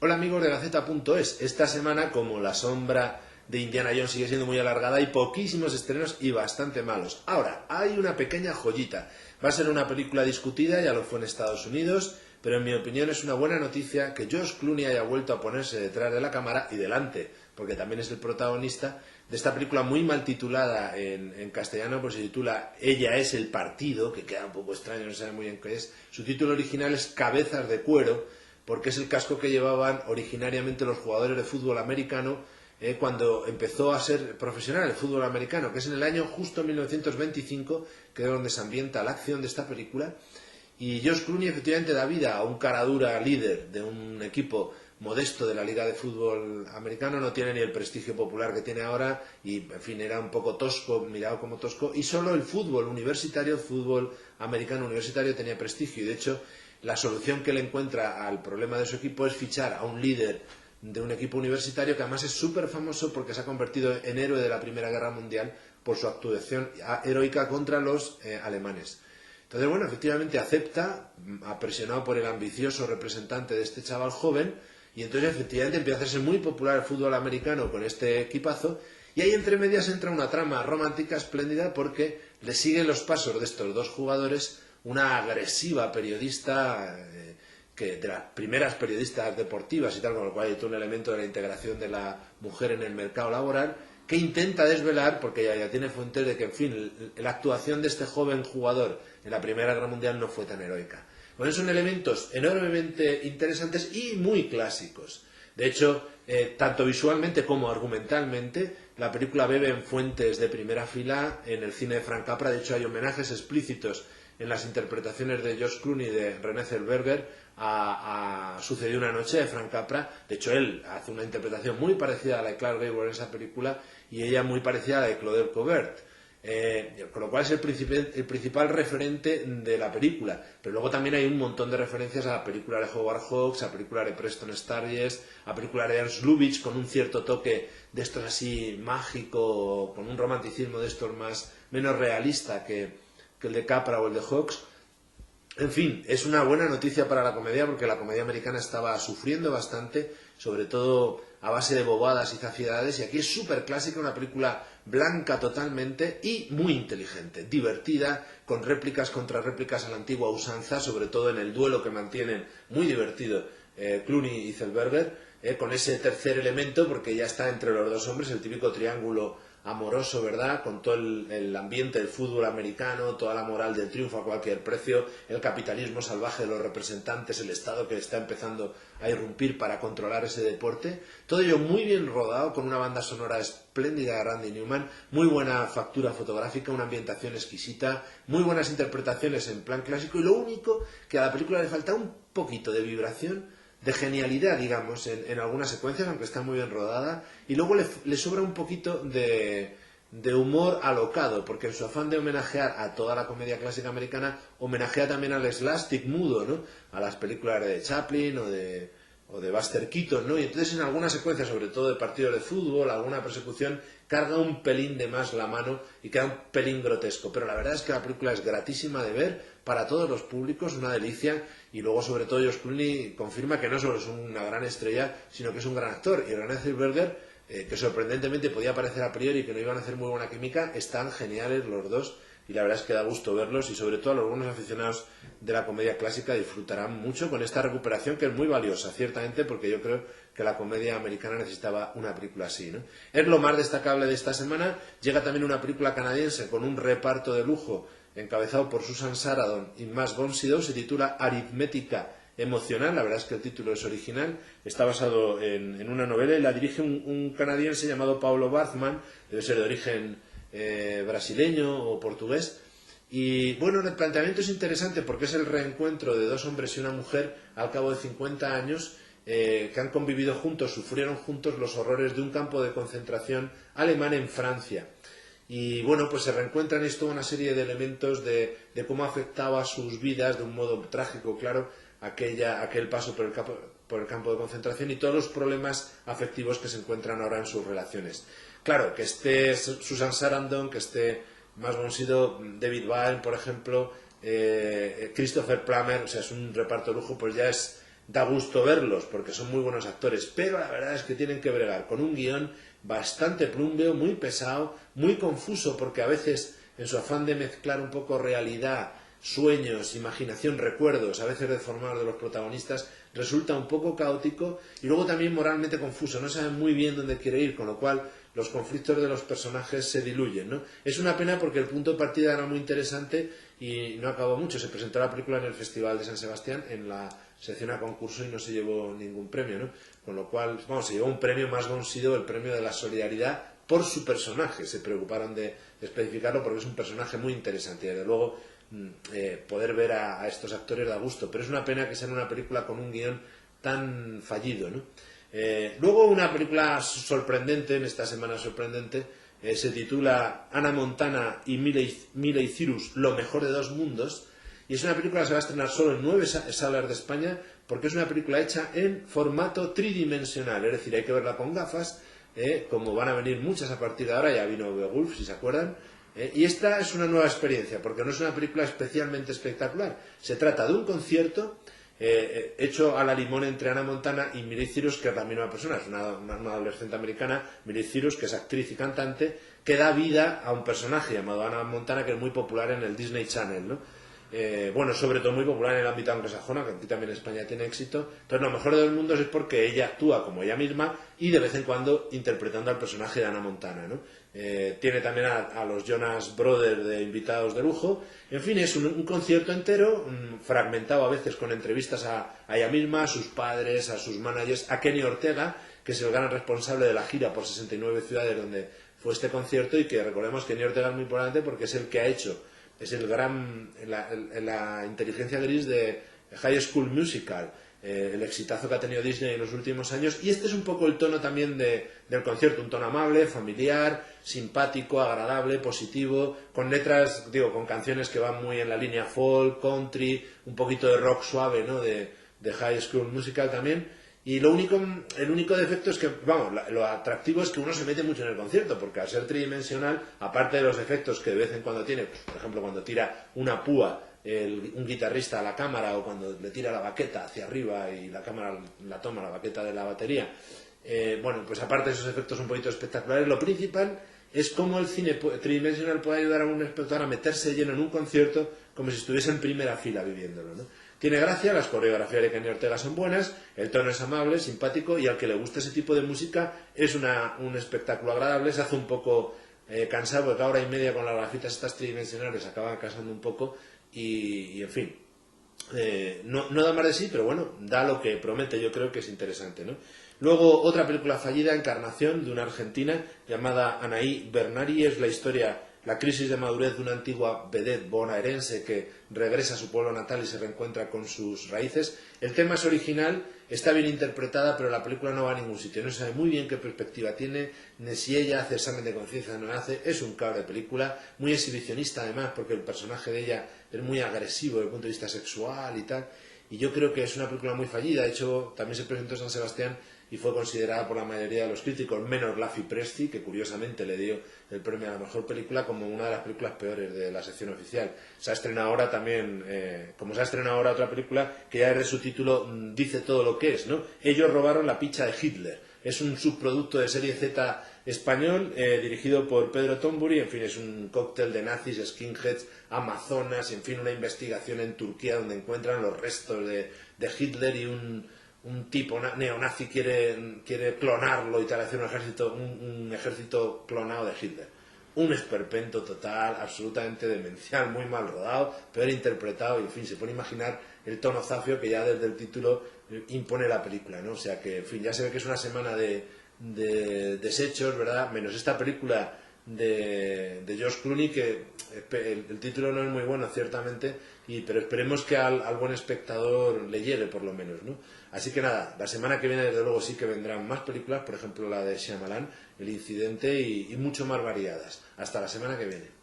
Hola amigos de Gaceta.es. Esta semana, como la sombra de Indiana Jones sigue siendo muy alargada, hay poquísimos estrenos y bastante malos. Ahora, hay una pequeña joyita. Va a ser una película discutida, ya lo fue en Estados Unidos, pero en mi opinión es una buena noticia que George Clooney haya vuelto a ponerse detrás de la cámara y delante, porque también es el protagonista de esta película muy mal titulada en castellano, pues se titula Ella es el partido, que queda un poco extraño, no se sabe muy bien qué es. Su título original es Cabezas de cuero, porque es el casco que llevaban originariamente los jugadores de fútbol americano cuando empezó a ser profesional el fútbol americano, que es en el año justo 1925, que es donde se ambienta la acción de esta película. Y George Clooney efectivamente da vida a un caradura líder de un equipo modesto de la Liga de Fútbol Americano, no tiene ni el prestigio popular que tiene ahora y, en fin, era un poco tosco, mirado como tosco, y solo el fútbol universitario, el fútbol americano universitario tenía prestigio, y de hecho la solución que le encuentra al problema de su equipo es fichar a un líder de un equipo universitario que además es súper famoso porque se ha convertido en héroe de la Primera Guerra Mundial por su actuación heroica contra los alemanes. Entonces, bueno, efectivamente acepta, presionado por el ambicioso representante de este chaval joven, y entonces efectivamente empieza a hacerse muy popular el fútbol americano con este equipazo, y ahí entre medias entra una trama romántica espléndida porque le siguen los pasos de estos dos jugadores una agresiva periodista, que de las primeras periodistas deportivas y tal, con lo cual hay todo un elemento de la integración de la mujer en el mercado laboral, que intenta desvelar, porque ya tiene fuentes de que, en fin, la actuación de este joven jugador en la Primera Guerra Mundial no fue tan heroica. Bueno, son elementos enormemente interesantes y muy clásicos. De hecho, tanto visualmente como argumentalmente, la película bebe en fuentes de primera fila en el cine de Frank Capra. De hecho, hay homenajes explícitos en las interpretaciones de George Clooney y de Renée Zellweger a Sucedió una noche de Frank Capra. De hecho, él hace una interpretación muy parecida a la de Clark Gable en esa película y ella muy parecida a la de Claudel Colbert. Con lo cual es el principal referente de la película, pero luego también hay un montón de referencias a la película de Howard Hawks, a la película de Preston Sturges, a la película de Ernst Lubitsch, con un cierto toque de estos así mágico, con un romanticismo de estos menos realista que el de Capra o el de Hawks. En fin, es una buena noticia para la comedia porque la comedia americana estaba sufriendo bastante, sobre todo a base de bobadas y zafiedades, y aquí es súper clásica, una película blanca totalmente y muy inteligente, divertida, con réplicas contra réplicas a la antigua usanza, sobre todo en el duelo que mantienen, muy divertido, Clooney y Zellweger, con ese tercer elemento, porque ya está entre los dos hombres, el típico triángulo amoroso, ¿verdad? Con todo el ambiente del fútbol americano, toda la moral del triunfo a cualquier precio, el capitalismo salvaje de los representantes, el Estado que está empezando a irrumpir para controlar ese deporte. Todo ello muy bien rodado, con una banda sonora espléndida de Randy Newman, muy buena factura fotográfica, una ambientación exquisita, muy buenas interpretaciones en plan clásico, y lo único que a la película le falta un poquito de vibración, de genialidad, digamos, en algunas secuencias, aunque está muy bien rodada, y luego le sobra un poquito de humor alocado, porque en su afán de homenajear a toda la comedia clásica americana, homenajea también al slapstick mudo, ¿no? A las películas de Chaplin o de Buster Keaton, ¿no? Y entonces en algunas secuencias, sobre todo de partidos de fútbol, alguna persecución, carga un pelín de más la mano y queda un pelín grotesco. Pero la verdad es que la película es gratísima de ver para todos los públicos, una delicia, y luego sobre todo George Clooney confirma que no solo es una gran estrella, sino que es un gran actor, y Renée Zellweger, que sorprendentemente podía parecer a priori que no iban a hacer muy buena química, están geniales los dos, y la verdad es que da gusto verlos, y sobre todo los buenos aficionados de la comedia clásica disfrutarán mucho con esta recuperación, que es muy valiosa, ciertamente, porque yo creo que la comedia americana necesitaba una película así, ¿no? Es lo más destacable de esta semana. Llega también una película canadiense con un reparto de lujo encabezado por Susan Sarandon y Max von Sydow. Se titula Aritmética emocional, la verdad es que el título es original, está basado en una novela y la dirige un canadiense llamado Paulo Barthman, debe ser de origen brasileño o portugués. Y bueno, el planteamiento es interesante porque es el reencuentro de dos hombres y una mujer al cabo de 50 años que han convivido juntos, sufrieron juntos los horrores de un campo de concentración alemán en Francia. Y bueno, pues se reencuentran esto una serie de elementos de cómo afectaba a sus vidas de un modo trágico, claro, aquel paso por el campo de concentración y todos los problemas afectivos que se encuentran ahora en sus relaciones. Claro, que esté Susan Sarandon, que esté Max von Sydow, David Byrne, por ejemplo, Christopher Plummer, o sea, es un reparto de lujo, pues ya es da gusto verlos porque son muy buenos actores, pero la verdad es que tienen que bregar con un guión bastante plúmbeo, muy pesado, muy confuso, porque a veces en su afán de mezclar un poco realidad, sueños, imaginación, recuerdos, a veces deformados de los protagonistas, resulta un poco caótico y luego también moralmente confuso, no saben muy bien dónde quiere ir, con lo cual los conflictos de los personajes se diluyen, ¿no? Es una pena porque el punto de partida era muy interesante y no acabó mucho. Se presentó la película en el Festival de San Sebastián en la sección a concurso y no se llevó ningún premio, ¿no? Con lo cual, vamos, se llevó un premio más conocido, el premio de la solidaridad por su personaje. Se preocuparon de especificarlo porque es un personaje muy interesante y desde luego poder ver a estos actores da gusto, pero es una pena que sea una película con un guión tan fallido, ¿no? Luego una película sorprendente, en esta semana sorprendente, se titula Hannah Montana y Miley Cyrus, lo mejor de dos mundos, y es una película que se va a estrenar solo en 9 salas de España porque es una película hecha en formato tridimensional, es decir, hay que verla con gafas, como van a venir muchas a partir de ahora, ya vino Beowulf, si se acuerdan. Y esta es una nueva experiencia, porque no es una película especialmente espectacular. Se trata de un concierto hecho a la limón entre Hannah Montana y Miley Cyrus, que es la misma persona, es una adolescente americana, Miley Cyrus, que es actriz y cantante, que da vida a un personaje llamado Hannah Montana, que es muy popular en el Disney Channel, ¿no? Bueno, sobre todo muy popular en el ámbito anglosajona, que aquí también en España tiene éxito. Entonces, lo mejor de dos mundos es porque ella actúa como ella misma y de vez en cuando interpretando al personaje de Hannah Montana, ¿no? Tiene también a los Jonas Brothers de invitados de lujo. En fin, es un concierto entero, fragmentado a veces con entrevistas a ella misma, a sus padres, a sus managers, a Kenny Ortega, que es el gran responsable de la gira por 69 ciudades donde fue este concierto, y que recordemos que Kenny Ortega es muy importante porque es el que ha hecho, es el gran, la inteligencia gris de High School Musical, el exitazo que ha tenido Disney en los últimos años, y este es un poco el tono también del concierto, un tono amable, familiar, simpático, agradable, positivo, con letras, digo, con canciones que van muy en la línea folk, country, un poquito de rock suave, ¿no? de High School Musical también. Y el único defecto es que, vamos, lo atractivo es que uno se mete mucho en el concierto, porque al ser tridimensional, aparte de los efectos que de vez en cuando tiene, pues, por ejemplo, cuando tira una púa un guitarrista a la cámara, o cuando le tira la baqueta hacia arriba y la cámara la toma, la baqueta de la batería, bueno, pues aparte de esos efectos un poquito espectaculares, lo principal es cómo el cine tridimensional puede ayudar a un espectador a meterse lleno en un concierto como si estuviese en primera fila viviéndolo, ¿no? Tiene gracia, las coreografías de Kenny Ortega son buenas, el tono es amable, simpático, y al que le guste ese tipo de música es un espectáculo agradable. Se hace un poco cansado, porque cada hora y media con las grafitas estas tridimensionales acaban cansando un poco, y en fin, no da más de sí, pero bueno, da lo que promete. Yo creo que es interesante, ¿no? Luego, otra película fallida, Encarnación, de una argentina llamada Anaí Bernari. Es la historia, la crisis de madurez de una antigua vedette bonaerense que regresa a su pueblo natal y se reencuentra con sus raíces. El tema es original, está bien interpretada, pero la película no va a ningún sitio. No se sabe muy bien qué perspectiva tiene, ni si ella hace examen de conciencia o no hace. Es un cabro de película, muy exhibicionista además, porque el personaje de ella es muy agresivo desde el punto de vista sexual y tal. Y yo creo que es una película muy fallida. De hecho, también se presentó en San Sebastián y fue considerada por la mayoría de los críticos, menos Laffy Presti, que curiosamente le dio el premio a la mejor película, como una de las películas peores de la sección oficial. Se ha estrenado ahora también, como se ha estrenado ahora otra película que ya desde su título dice todo lo que es, ¿no? Ellos robaron la picha de Hitler. Es un subproducto de Serie Z español, dirigido por Pedro Tomburi. En fin, es un cóctel de nazis, skinheads, amazonas, en fin, una investigación en Turquía donde encuentran los restos de Hitler, y un tipo neonazi quiere clonarlo y tal, hacer un ejército clonado de Hitler. Un esperpento total, absolutamente demencial, muy mal rodado, peor interpretado, y en fin, se puede imaginar el tono zafio que ya desde el título impone la película, ¿no? O sea que, en fin, ya se ve que es una semana de desechos, ¿verdad? Menos esta película de George Clooney, que el título no es muy bueno, ciertamente, pero esperemos que al buen espectador le llegue, por lo menos, ¿no? Así que nada, la semana que viene desde luego sí que vendrán más películas, por ejemplo la de Shyamalan, El Incidente, y mucho más variadas. Hasta la semana que viene.